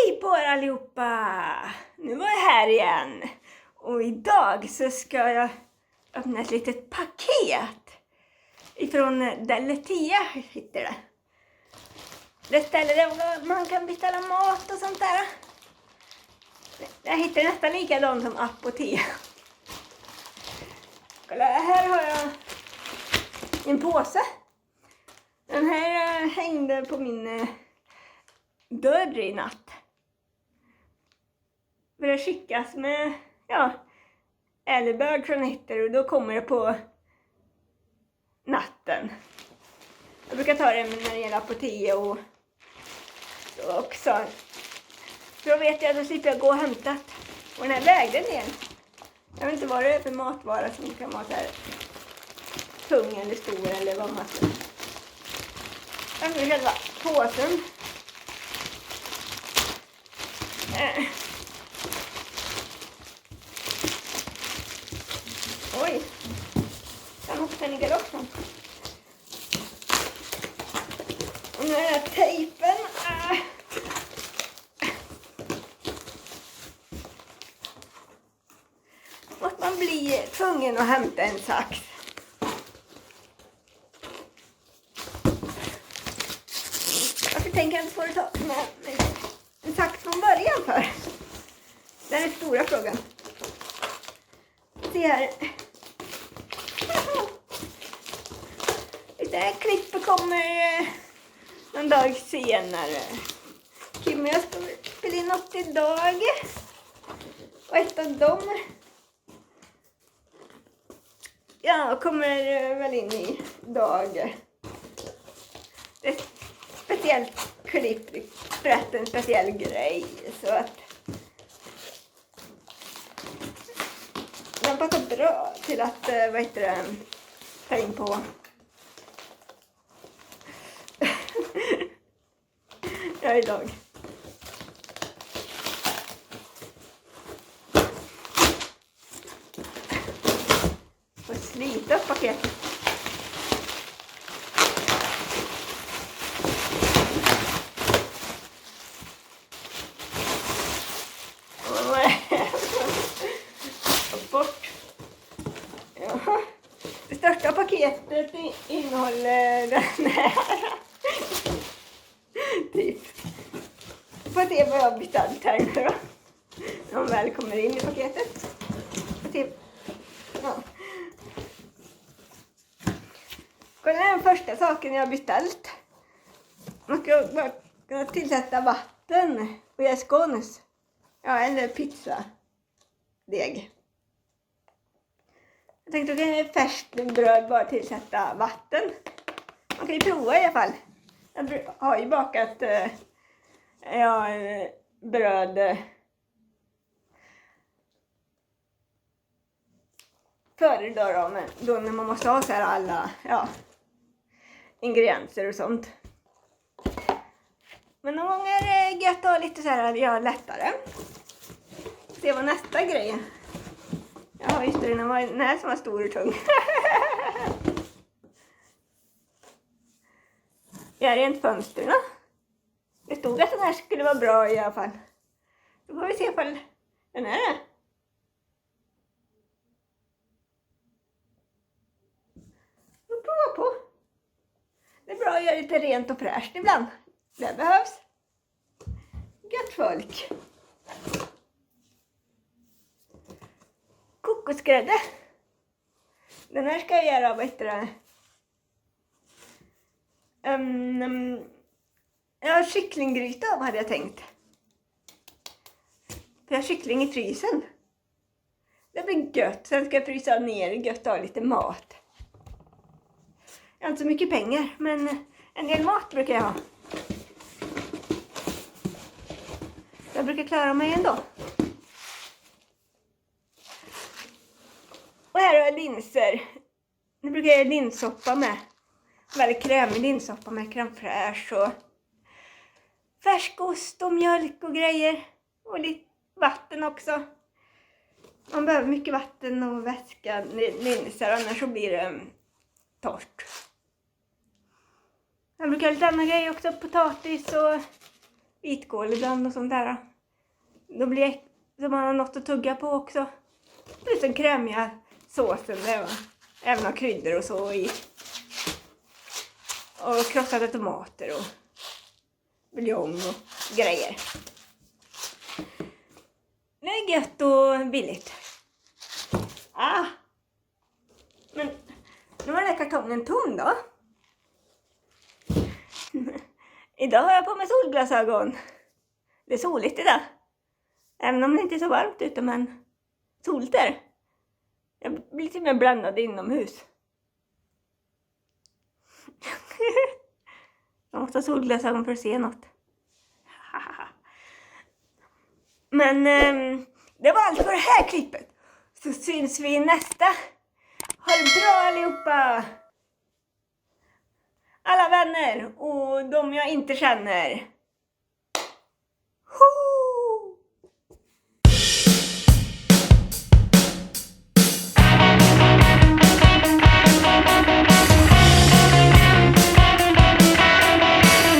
Hej på er allihopa! Nu var jag här igen. Och idag så ska jag öppna ett litet paket. Ifrån Deletea hittar det. Det ställer där man kan beställa mat och sånt där. Jag hittar nästan likadant som Apotea. Kolla, här har jag en påse. Den här hängde på min dörr i natt. För det skickas med, Älvbög från Hitter och då kommer det på natten. Jag brukar ta det när det gäller Apotea och så också. Så då vet jag att då slipper jag gå och hämta. Och den här vägde en del. Jag vet inte vad det är för matvara som kan vara så här tung eller stor eller vad man ska. Jag ska själva påsen. Oj, den åkte ner också. Och nu är det tejpen. Måste man bli tvungen att hämta en sax. Varför tänker jag inte få det ta med en sax från början för? Det är den stora frågan. Se här. Det här klippet kommer någon dag senare. Kim och jag ska spela in något idag. Och ett av dem kommer väl in idag. Det är ett speciellt klipp för att en speciell grej. Så att den passar bra till att, ta in på. Idag. Får slita upp paketet. Bort. Ja. Det största paketet innehåller den här. Typ. Får se vad jag har beställt här nu då. När de väl kommer in i paketet. Får se. Ja. Kolla den första saken jag har beställt. Man ska bara kunna tillsätta vatten och göra scones. Ja, eller pizzadeg. Jag tänkte att det är färskt bröd bara tillsätta vatten. Man kan ju prova i alla fall. Jag har ju bakat bröd före då, men då när man måste ha så här alla ingredienser och sånt. Men någon gång är det gött att ha lite så här lättare. Se vad nästa grej är. Ja, just det, den här som var stor och tung. Jag har rent fönsterna. Det stod att den här skulle vara bra i alla fall. Då får vi se ifall den är det. Och prova på. Det är bra att göra lite rent och fräscht ibland. Det behövs. Gött folk. Kokosgrädde. Den här ska jag göra, vad heter det? Kycklinggryta hade jag tänkt. För jag har kyckling i frysen. Det blir gött. Sen ska jag frysa ner gött och ha lite mat. Jag har inte så mycket pengar, men en del mat brukar jag ha. Jag brukar klara mig ändå. Och här har jag linser. Nu brukar jag göra linssoppa med. Väldigt krämig linssoppa med crème fraîche och färskost och mjölk och grejer. Och lite vatten också. Man behöver mycket vatten och vätska linser, annars så blir det torrt. Jag brukar ha lite andra grejer också. Potatis och vitkål ibland och sånt där. Då blir så man har något att tugga på också. Plus den krämiga såsen där, även av kryddor och så i. Och krossade tomater och buljong och grejer. Det är gött och billigt. Men nu var den här kartongen tom då. Idag har jag på mig solglasögon. Det är soligt idag. Även om det inte är så varmt ute, men soligt är det. Jag blir till och med bländad inomhus. Jag måste ha solglasögon för att se något. Men det var allt för det här klippet. Så syns vi i nästa. Ha det bra allihopa! Alla vänner och de jag inte känner.